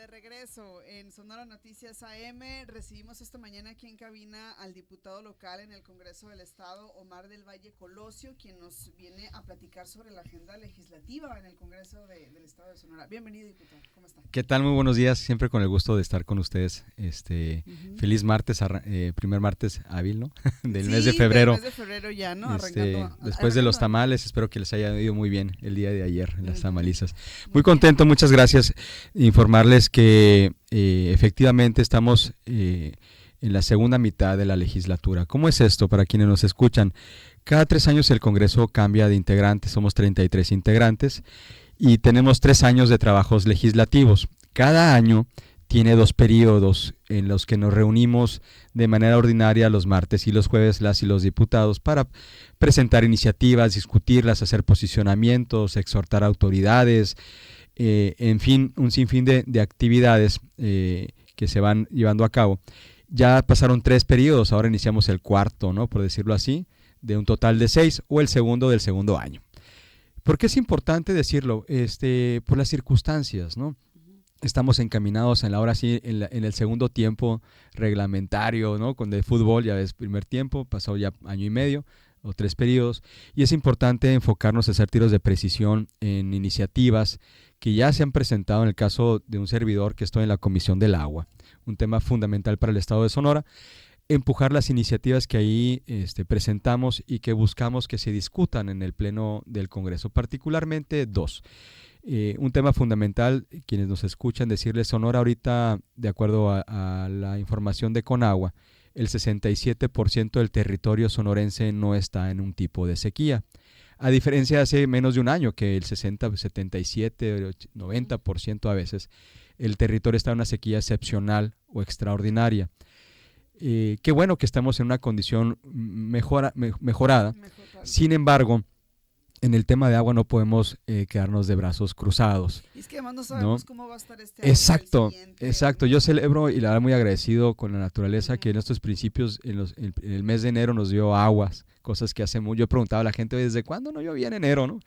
De regreso en Sonora Noticias AM, recibimos esta mañana aquí en cabina al diputado local en el Congreso del Estado, Omar del Valle Colosio, quien nos viene a platicar sobre la agenda legislativa en el Congreso del Estado de Sonora. Bienvenido, diputado, ¿cómo está? ¿Qué tal? Muy buenos días, siempre con el gusto de estar con ustedes. Feliz martes, primer martes hábil, ¿no? Del mes de febrero. Del mes de febrero ya, ¿no? Después de los tamales, espero que les haya ido muy bien el día de ayer en las tamalizas. Muy contento, muchas gracias. Informarles que efectivamente estamos en la segunda mitad de la legislatura. ¿Cómo es esto para quienes nos escuchan? Cada 3 años el Congreso cambia de integrantes, somos 33 integrantes y tenemos 3 años de trabajos legislativos. Cada año tiene 2 periodos en los que nos reunimos de manera ordinaria los martes y los jueves las y los diputados para presentar iniciativas, discutirlas, hacer posicionamientos, exhortar autoridades, en fin, un sinfín de actividades que se van llevando a cabo. Ya pasaron 3 periodos, ahora iniciamos el cuarto, ¿no? Por decirlo así, de un total de 6 o el segundo del segundo año. ¿Por qué es importante decirlo? Por las circunstancias, ¿no? Estamos encaminados ahora sí en el segundo tiempo reglamentario, ¿no? Con el fútbol ya ves, primer tiempo, pasó ya año y medio o 3 periodos, y es importante enfocarnos a hacer tiros de precisión en iniciativas que ya se han presentado en el caso de un servidor que estoy en la Comisión del Agua, un tema fundamental para el Estado de Sonora, empujar las iniciativas que ahí presentamos y que buscamos que se discutan en el Pleno del Congreso, particularmente 2. Un tema fundamental, quienes nos escuchan decirles, Sonora ahorita, de acuerdo a la información de Conagua, el 67% del territorio sonorense no está en un tipo de sequía. A diferencia de hace menos de un año, que el 60, 77, 90% a veces, el territorio está en una sequía excepcional o extraordinaria. Qué bueno que estamos en una condición mejorada. Sin embargo, en el tema de agua no podemos quedarnos de brazos cruzados. Y es que además no sabemos cómo va a estar Exacto. Yo celebro y la verdad muy agradecido con la naturaleza que en estos principios, en el mes de enero nos dio aguas, cosas que hace mucho. Yo preguntaba a la gente, ¿desde cuándo no llovía en enero, no?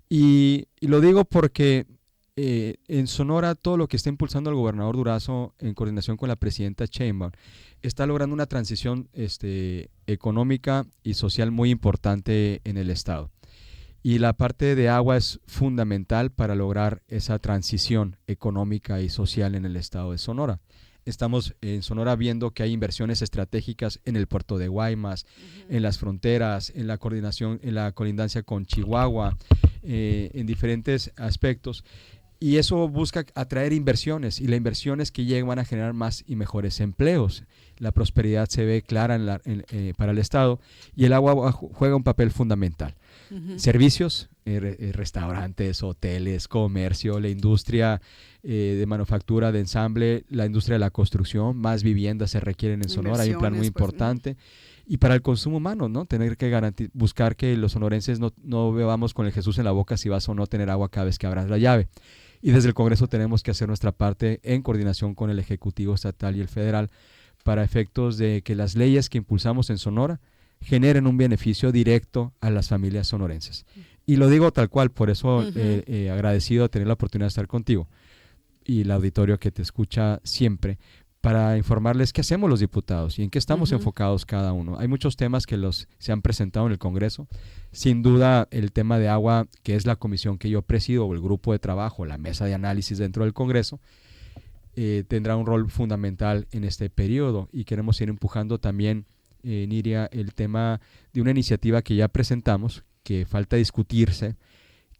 Y lo digo porque en Sonora todo lo que está impulsando el gobernador Durazo en coordinación con la presidenta Sheinbaum está logrando una transición económica y social muy importante en el estado. Y la parte de agua es fundamental para lograr esa transición económica y social en el estado de Sonora. Estamos en Sonora viendo que hay inversiones estratégicas en el puerto de Guaymas, en las fronteras, en la coordinación, en la colindancia con Chihuahua, en diferentes aspectos. Y eso busca atraer inversiones, y las inversiones que lleguen van a generar más y mejores empleos. La prosperidad se ve clara para el estado, y el agua juega un papel fundamental. Servicios, restaurantes, hoteles, comercio, la industria de manufactura, de ensamble, la industria de la construcción, más viviendas se requieren en Sonora, hay un plan muy importante. Y para el consumo humano, ¿no? Tener que buscar que los sonorenses no bebamos con el Jesús en la boca si vas o no tener agua cada vez que abras la llave. Y desde el Congreso tenemos que hacer nuestra parte en coordinación con el Ejecutivo Estatal y el Federal para efectos de que las leyes que impulsamos en Sonora generen un beneficio directo a las familias sonorenses. Y lo digo tal cual, por eso agradecido de tener la oportunidad de estar contigo y el auditorio que te escucha siempre, para informarles qué hacemos los diputados y en qué estamos enfocados cada uno. Hay muchos temas que se han presentado en el Congreso. Sin duda, el tema de agua, que es la comisión que yo presido, o el grupo de trabajo, la mesa de análisis dentro del Congreso, tendrá un rol fundamental en este periodo, y queremos ir empujando también, Niria, el tema de una iniciativa que ya presentamos, que falta discutirse,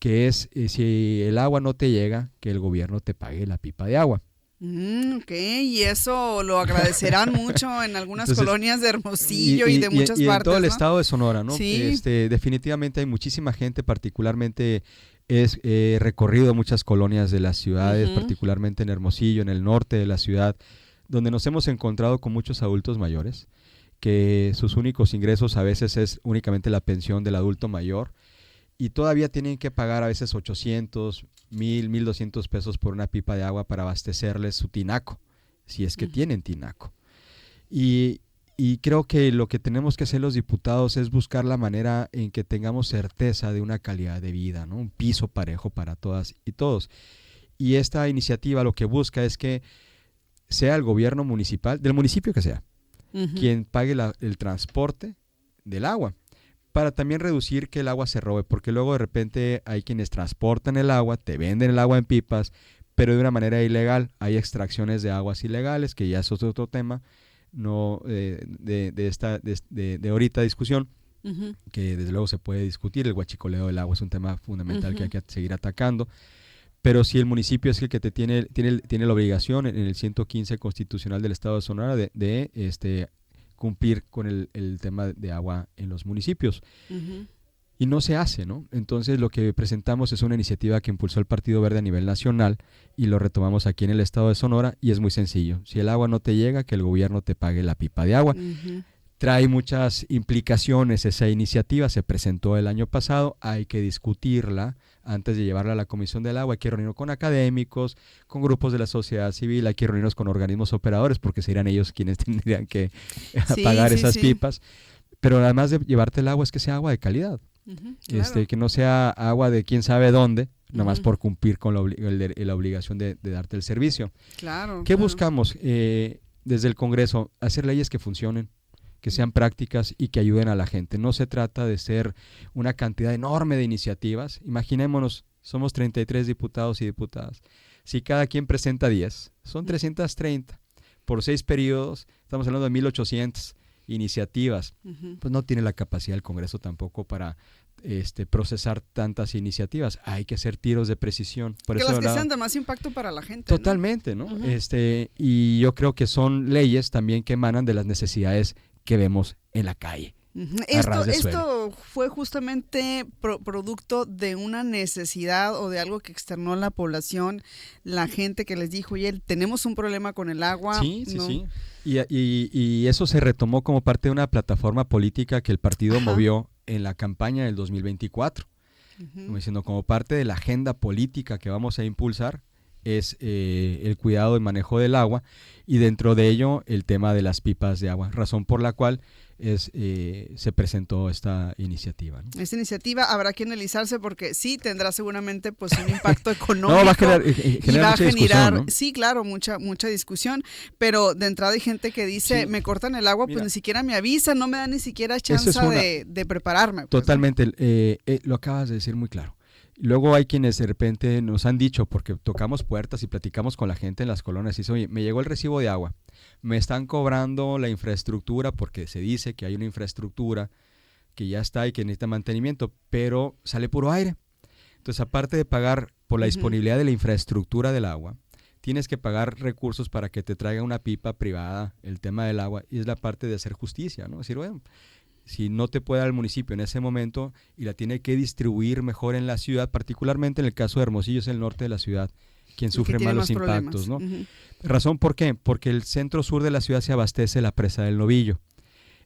que es si el agua no te llega, que el gobierno te pague la pipa de agua. Ok, y eso lo agradecerán mucho en algunas colonias de Hermosillo y de muchas partes, en todo el ¿no? estado de Sonora, ¿no? Sí. Definitivamente hay muchísima gente, particularmente he recorrido muchas colonias de las ciudades, particularmente en Hermosillo, en el norte de la ciudad, donde nos hemos encontrado con muchos adultos mayores, que sus únicos ingresos a veces es únicamente la pensión del adulto mayor, y todavía tienen que pagar a veces 800, 1,200 pesos por una pipa de agua para abastecerles su tinaco, si es que tienen tinaco. Y creo que lo que tenemos que hacer los diputados es buscar la manera en que tengamos certeza de una calidad de vida, ¿no? Un piso parejo para todas y todos. Y esta iniciativa lo que busca es que sea el gobierno municipal, del municipio que sea, quien pague el transporte del agua, para también reducir que el agua se robe, porque luego de repente hay quienes transportan el agua, te venden el agua en pipas, pero de una manera ilegal. Hay extracciones de aguas ilegales, que ya es otro tema, no de ahorita discusión, que desde luego se puede discutir. El huachicoleo del agua es un tema fundamental que hay que seguir atacando. Pero si el municipio es el que tiene la obligación en el 115 constitucional del Estado de Sonora de cumplir con el tema de agua en los municipios. Y no se hace, ¿no? Entonces lo que presentamos es una iniciativa que impulsó el Partido Verde a nivel nacional y lo retomamos aquí en el Estado de Sonora, y es muy sencillo. Si el agua no te llega, que el gobierno te pague la pipa de agua. Trae muchas implicaciones esa iniciativa, se presentó el año pasado, hay que discutirla antes de llevarla a la Comisión del Agua. Hay que reunirnos con académicos, con grupos de la sociedad civil, hay que reunirnos con organismos operadores, porque serían ellos quienes tendrían que pagar esas pipas. Pero además de llevarte el agua, es que sea agua de calidad, claro. Que no sea agua de quién sabe dónde, nomás por cumplir con la obligación de darte el servicio. Claro. ¿Qué buscamos desde el Congreso? Hacer leyes que funcionen, que sean prácticas y que ayuden a la gente. No se trata de ser una cantidad enorme de iniciativas. Imaginémonos, somos 33 diputados y diputadas. Si cada quien presenta 10, son 330. Por 6 periodos, estamos hablando de 1,800 iniciativas. Pues no tiene la capacidad el Congreso tampoco para procesar tantas iniciativas. Hay que hacer tiros de precisión. Por eso las que sean de más impacto para la gente. Totalmente, ¿no? Y yo creo que son leyes también que emanan de las necesidades que vemos en la calle. Esto fue justamente producto de una necesidad o de algo que externó la población, la gente que les dijo, oye, tenemos un problema con el agua. Sí. Y eso se retomó como parte de una plataforma política que el partido movió en la campaña del 2024. Como diciendo, como parte de la agenda política que vamos a impulsar, es el cuidado y manejo del agua, y dentro de ello el tema de las pipas de agua, razón por la cual se presentó esta iniciativa, ¿no? Esta iniciativa habrá que analizarse porque sí tendrá seguramente pues un impacto económico. No, va a generar mucha discusión, ¿no? Sí, claro, mucha discusión, pero de entrada hay gente que dice, me cortan el agua, pues ni siquiera me avisan, no me dan ni siquiera chance de prepararme. Pues, totalmente, lo acabas de decir muy claro. Luego hay quienes de repente nos han dicho, porque tocamos puertas y platicamos con la gente en las colonias, y dice, oye, me llegó el recibo de agua, me están cobrando la infraestructura, porque se dice que hay una infraestructura que ya está y que necesita mantenimiento, pero sale puro aire. Entonces, aparte de pagar por la disponibilidad de la infraestructura del agua, tienes que pagar recursos para que te traiga una pipa privada, el tema del agua, y es la parte de hacer justicia, ¿no? Es decir, bueno, si no te puede dar el municipio en ese momento y la tiene que distribuir mejor en la ciudad, particularmente en el caso de Hermosillo, es el norte de la ciudad quien sufre más los impactos, ¿no? ¿Razón por qué? Porque el centro sur de la ciudad se abastece de la presa del Novillo.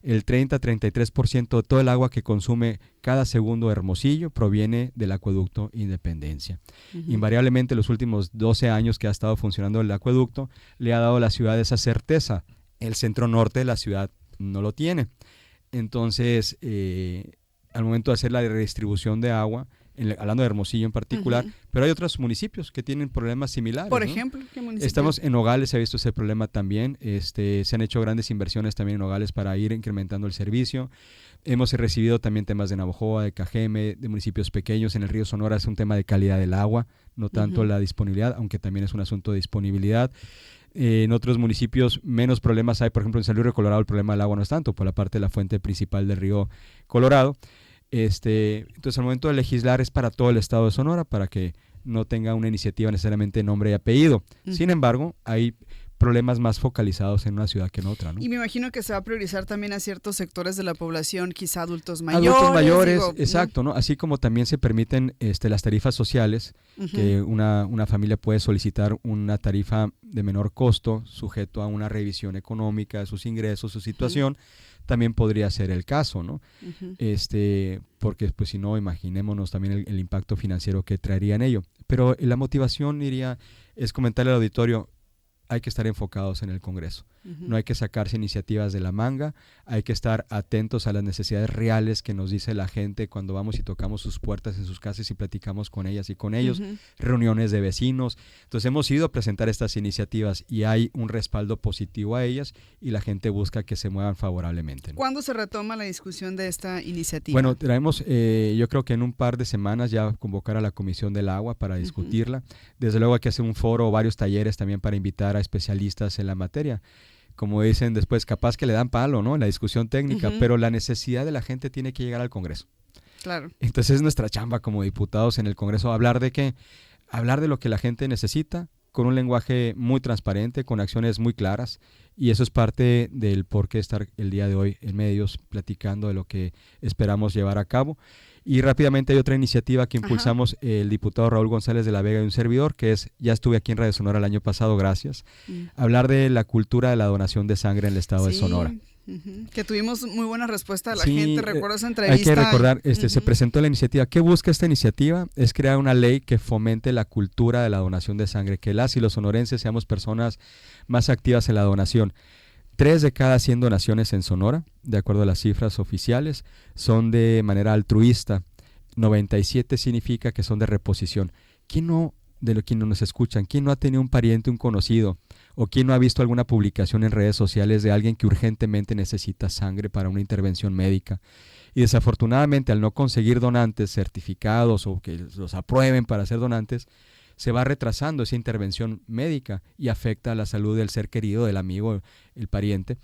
El 30-33% de todo el agua que consume cada segundo Hermosillo proviene del acueducto Independencia. Invariablemente los últimos 12 años que ha estado funcionando el acueducto le ha dado a la ciudad esa certeza. El centro norte de la ciudad no lo tiene. Entonces, al momento de hacer la redistribución de agua, hablando de Hermosillo en particular, pero hay otros municipios que tienen problemas similares. Por ¿no? ejemplo, ¿qué municipio? Estamos en Nogales, se ha visto ese problema también. Se han hecho grandes inversiones también en Nogales para ir incrementando el servicio. Hemos recibido también temas de Navojoa, de Cajeme, de municipios pequeños. En el río Sonora es un tema de calidad del agua, no tanto la disponibilidad, aunque también es un asunto de disponibilidad. En otros municipios menos problemas hay, por ejemplo en San Luis Río Colorado el problema del agua no es tanto, por la parte de la fuente principal del río Colorado. Entonces al momento de legislar es para todo el estado de Sonora, para que no tenga una iniciativa necesariamente nombre y apellido. Sin embargo, hay problemas más focalizados en una ciudad que en otra, ¿no? Y me imagino que se va a priorizar también a ciertos sectores de la población, quizá adultos mayores. Adultos mayores, exacto, ¿no? Así como también se permiten las tarifas sociales, que una familia puede solicitar una tarifa de menor costo, sujeto a una revisión económica de sus ingresos, su situación, también podría ser el caso, ¿no? Porque pues si no, imaginémonos también el impacto financiero que traería en ello. Pero la motivación, diría, es comentarle al auditorio, hay que estar enfocados en el Congreso. no hay que sacarse iniciativas de la manga, hay que estar atentos a las necesidades reales que nos dice la gente cuando vamos y tocamos sus puertas en sus casas y platicamos con ellas y con ellos, reuniones de vecinos. Entonces hemos ido a presentar estas iniciativas y hay un respaldo positivo a ellas y la gente busca que se muevan favorablemente, ¿no? ¿Cuándo se retoma la discusión de esta iniciativa? Bueno, traemos, yo creo que en un par de semanas ya convocar a la Comisión del Agua para discutirla. Desde luego hay que hacer un foro o varios talleres también para invitar a especialistas en la materia. Como dicen después, capaz que le dan palo, ¿no?, en la discusión técnica, pero la necesidad de la gente tiene que llegar al Congreso. Claro. Entonces es nuestra chamba como diputados en el Congreso hablar de qué, hablar de lo que la gente necesita con un lenguaje muy transparente, con acciones muy claras, y eso es parte del por qué estar el día de hoy en medios platicando de lo que esperamos llevar a cabo. Y rápidamente hay otra iniciativa que impulsamos el diputado Raúl González de la Vega y un servidor, que es, ya estuve aquí en Radio Sonora el año pasado, gracias, hablar de la cultura de la donación de sangre en el estado de Sonora. Que tuvimos muy buena respuesta de la Sí, gente, recuerdo esa entrevista. Hay que recordar, se presentó la iniciativa. ¿Qué busca esta iniciativa? Es crear una ley que fomente la cultura de la donación de sangre, que las y los sonorenses seamos personas más activas en la donación. 3 de cada 100 donaciones en Sonora, de acuerdo a las cifras oficiales, son de manera altruista. 97 significa que son de reposición. ¿Quién no, quienes nos escuchan, quién no ha tenido un pariente, un conocido, o quién no ha visto alguna publicación en redes sociales de alguien que urgentemente necesita sangre para una intervención médica? Y desafortunadamente, al no conseguir donantes certificados o que los aprueben para ser donantes, se va retrasando esa intervención médica y afecta a la salud del ser querido, del amigo, el pariente.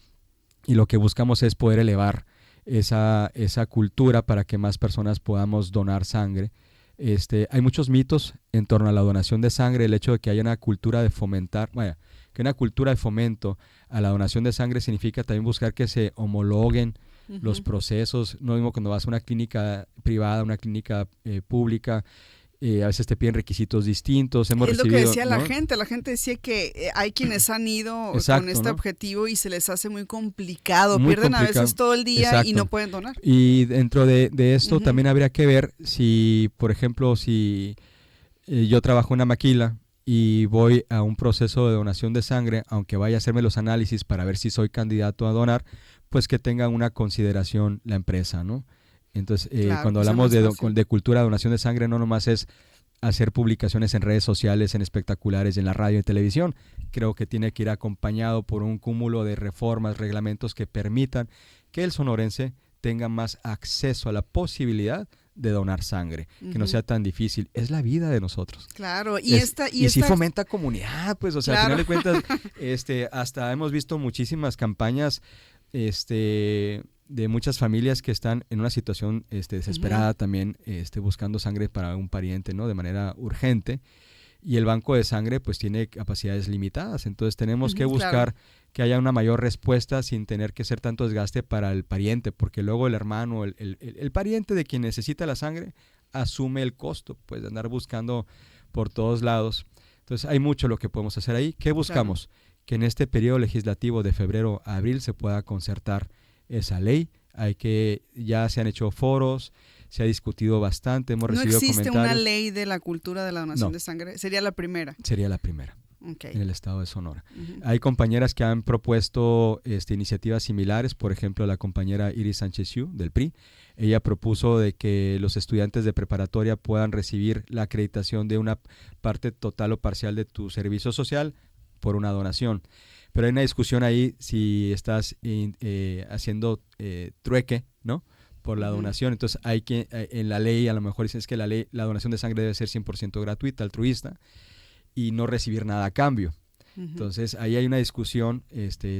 Y lo que buscamos es poder elevar esa cultura para que más personas podamos donar sangre. Hay muchos mitos en torno a la donación de sangre, el hecho de que haya una cultura de fomentar, que una cultura de fomento a la donación de sangre significa también buscar que se homologuen los procesos. No mismo cuando vas a una clínica privada, una clínica pública, a veces te piden requisitos distintos. Hemos es recibido, lo que decía ¿no? la gente decía que hay quienes han ido Exacto, con este ¿no? objetivo y se les hace muy complicado, Muy pierden complicado. a veces todo el día Exacto. y no pueden donar. Y dentro de esto también habría que ver si, por ejemplo, si yo trabajo en una maquila y voy a un proceso de donación de sangre, aunque vaya a hacerme los análisis para ver si soy candidato a donar, pues que tenga una consideración la empresa, ¿no? Entonces, Claro, cuando pues hablamos es más fácil. de cultura de donación de sangre, no nomás es hacer publicaciones en redes sociales, en espectaculares, en la radio y televisión. Creo que tiene que ir acompañado por un cúmulo de reformas, reglamentos que permitan que el sonorense tenga más acceso a la posibilidad de donar sangre, que no sea tan difícil. Es la vida de nosotros. Claro, Y sí fomenta comunidad, pues, o sea, Claro. al final de cuentas, hasta hemos visto muchísimas campañas, de muchas familias que están en una situación desesperada también, buscando sangre para un pariente, ¿no?, de manera urgente, y el banco de sangre pues tiene capacidades limitadas. Entonces tenemos que buscar que haya una mayor respuesta sin tener que ser tanto desgaste para el pariente, porque luego el hermano, el pariente de quien necesita la sangre asume el costo, pues, de andar buscando por todos lados. Entonces hay mucho lo que podemos hacer ahí. ¿Qué buscamos? Que en este periodo legislativo de febrero a abril se pueda concertar esa ley. Ya se han hecho foros, se ha discutido bastante, hemos recibido comentarios. ¿No existe una ley de la cultura de la donación de sangre? ¿Sería la primera? Sería la primera. Okay. En el estado de Sonora. Hay compañeras que han propuesto iniciativas similares, por ejemplo la compañera Iris Sánchez Yu del PRI. Ella propuso de que los estudiantes de preparatoria puedan recibir la acreditación de una parte total o parcial de tu servicio social por una donación. Pero hay una discusión ahí si estás haciendo trueque, ¿no?, por la donación. Entonces hay que, en la ley a lo mejor dicen que la donación de sangre debe ser 100% gratuita, altruista, y no recibir nada a cambio. Entonces ahí hay una discusión,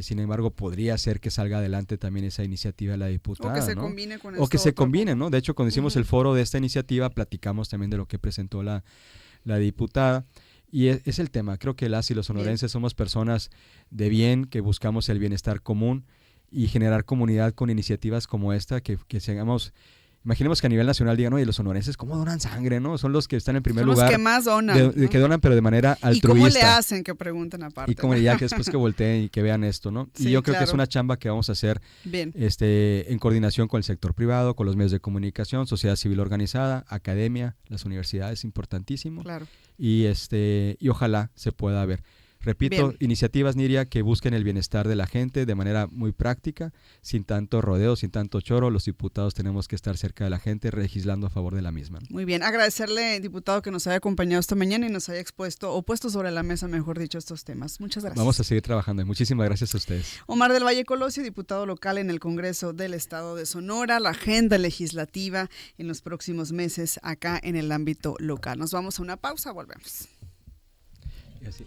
sin embargo podría ser que salga adelante también esa iniciativa de la diputada, o que se ¿no?, combine con o que se combine, ¿no? De hecho, cuando hicimos el foro de esta iniciativa platicamos también de lo que presentó la diputada. Y es el tema. Creo que las y los sonorenses somos personas de bien, que buscamos el bienestar común y generar comunidad con iniciativas como esta, que sigamos. Imaginemos que a nivel nacional digan, oye, los sonorenses, ¿cómo donan sangre, no? Son los que están en primer lugar. Son los que más donan. ¿No? Que donan, pero de manera altruista. ¿Y cómo le hacen? Que pregunten aparte. Y como ya que después que volteen y que vean esto, ¿no? Sí, y yo creo que es una chamba que vamos a hacer en coordinación con el sector privado, con los medios de comunicación, sociedad civil organizada, academia, las universidades, importantísimo. Claro. Y ojalá se pueda ver. Repito, Bien. iniciativas, Niria, que busquen el bienestar de la gente de manera muy práctica, sin tanto rodeo, sin tanto choro. Los diputados tenemos que estar cerca de la gente, legislando a favor de la misma, ¿no? Muy bien, agradecerle, diputado, que nos haya acompañado esta mañana y nos haya expuesto, o puesto sobre la mesa, mejor dicho, estos temas. Muchas gracias. Vamos a seguir trabajando. Muchísimas gracias a ustedes. Omar del Valle Colosio, diputado local en el Congreso del Estado de Sonora, la agenda legislativa en los próximos meses acá en el ámbito local. Nos vamos a una pausa, volvemos. Y así.